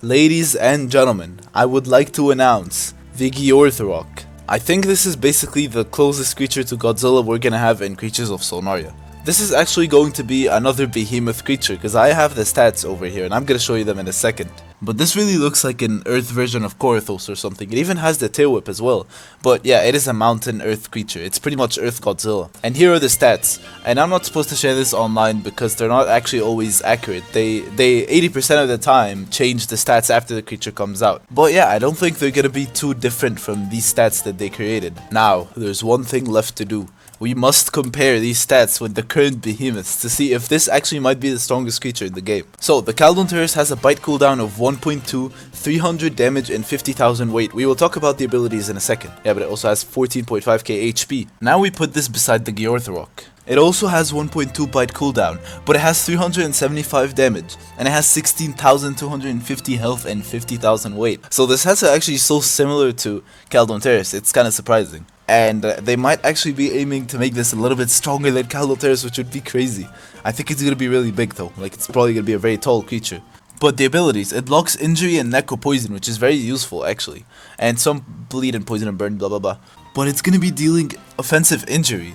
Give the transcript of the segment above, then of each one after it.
Ladies and gentlemen, I would like to announce the Geortharoc. I think this is basically the closest creature to Godzilla we're gonna have in Creatures of Sonaria. This is actually going to be another behemoth creature because I have the stats over here and I'm gonna show you them in a second. But this really looks like an earth version of Corathos or something. It even has the tail whip as well. But yeah, it is a mountain earth creature. It's pretty much Earth Godzilla. And here are the stats. And I'm not supposed to share this online because they're not actually always accurate. They 80% of the time change the stats after the creature comes out. But yeah, I don't think they're gonna be too different from these stats that they created. Now, there's one thing left to do. We must compare these stats with the current behemoths to see if this actually might be the strongest creature in the game. So, the Geortharoc has a bite cooldown of 1.2, 300 damage and 50,000 weight. We will talk about the abilities in a second. Yeah, but it also has 14.5k HP. Now we put this beside the Geortharoc. It also has 1.2 bite cooldown, but it has 375 damage, and it has 16,250 health and 50,000 weight. So this has actually so similar to Geortharoc, it's kinda surprising. And they might actually be aiming to make this a little bit stronger than Geortharoc, which would be crazy. I think it's gonna be really big though, like it's probably gonna be a very tall creature. But the abilities, it blocks injury and necro poison, which is very useful actually. And some bleed and poison and burn, blah blah blah. But it's gonna be dealing offensive injury.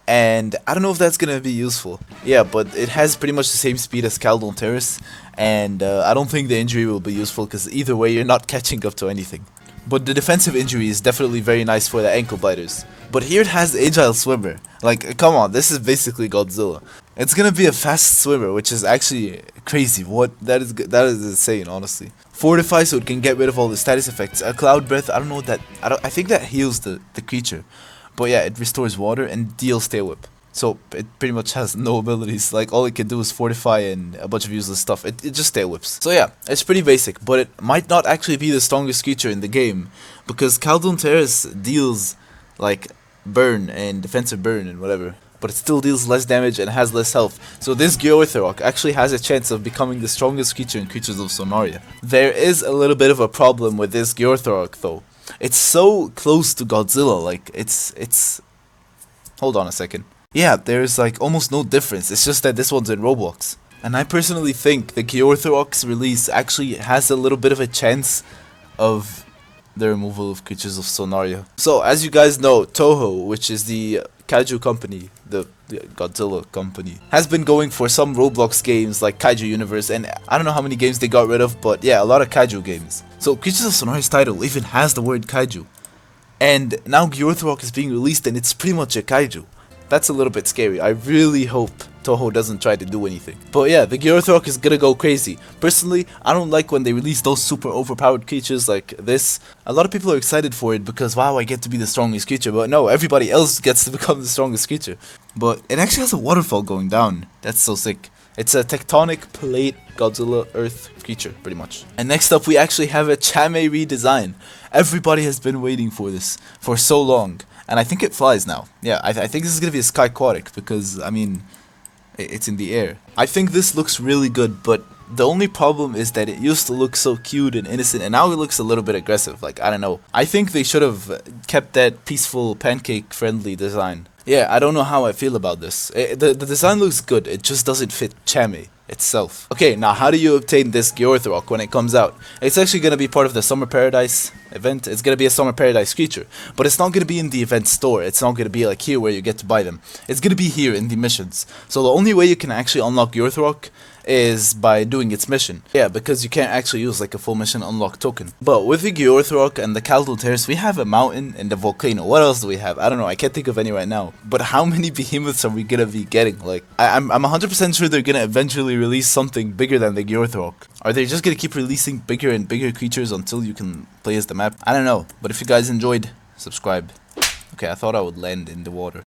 And I don't know if that's gonna be useful. Yeah, but it has pretty much the same speed as Geortharoc, and I don't think the injury will be useful because either way you're not catching up to anything. But the defensive injury is definitely very nice for the ankle biters. But here it has Agile Swimmer. Like, come on, this is basically Godzilla. It's gonna be a fast swimmer, which is actually crazy. That is insane, honestly. Fortify, so it can get rid of all the status effects. A Cloud Breath, I don't know what that. I think that heals the creature. But yeah, it restores water and deals tail whip. So it pretty much has no abilities. Like all it can do is fortify and a bunch of useless stuff. It just tail whips. So yeah, it's pretty basic, but it might not actually be the strongest creature in the game because Geortharoc deals like burn and defensive burn and whatever, but it still deals less damage and has less health. So this Geortharoc actually has a chance of becoming the strongest creature in Creatures of Sonaria. There is a little bit of a problem with this Geortharoc though. It's so close to Godzilla, like it's hold on a second. Yeah, there's like almost no difference, it's just that this one's in Roblox. And I personally think the Geortharoc's release actually has a little bit of a chance of the removal of Creatures of Sonaria. So, as you guys know, Toho, which is the kaiju company, the Godzilla company, has been going for some Roblox games like Kaiju Universe, and I don't know how many games they got rid of, but yeah, a lot of kaiju games. So Creatures of Sonaria's title even has the word kaiju. And now Geortharoc is being released and it's pretty much a kaiju. That's a little bit scary. I really hope Toho doesn't try to do anything. But yeah, the Geortharoc is gonna go crazy. Personally, I don't like when they release those super overpowered creatures like this. A lot of people are excited for it because wow, I get to be the strongest creature. But no, everybody else gets to become the strongest creature. But it actually has a waterfall going down. That's so sick. It's a tectonic plate Godzilla Earth creature, pretty much. And next up, we actually have a Chame redesign. Everybody has been waiting for this for so long. And I think it flies now. Yeah, I think this is gonna be a Sky Aquatic because, I mean, it's in the air. I think this looks really good, but the only problem is that it used to look so cute and innocent, and now it looks a little bit aggressive. Like, I don't know. I think they should have kept that peaceful, pancake-friendly design. Yeah, I don't know how I feel about this. The design looks good, it just doesn't fit Chame itself. Okay, now how do you obtain this Geortharoc when it comes out? It's actually going to be part of the Summer Paradise event. It's going to be a Summer Paradise creature, but it's not going to be in the event store. It's not going to be like here where you get to buy them. It's going to be here in the missions. So the only way you can actually unlock Geortharoc is by doing its mission. Yeah, because you can't actually use like a full mission unlock token. But with the Geortharoc and the Geortharoc, we have a mountain and a volcano. What else do we have? I don't know, I can't think of any right now. But how many behemoths are we gonna be getting? Like, I'm 100% sure they're gonna eventually release something bigger than the Geortharoc. Are they just gonna keep releasing bigger and bigger creatures until you can play as the map? I don't know, but if you guys enjoyed, subscribe. Okay, I thought I would land in the water.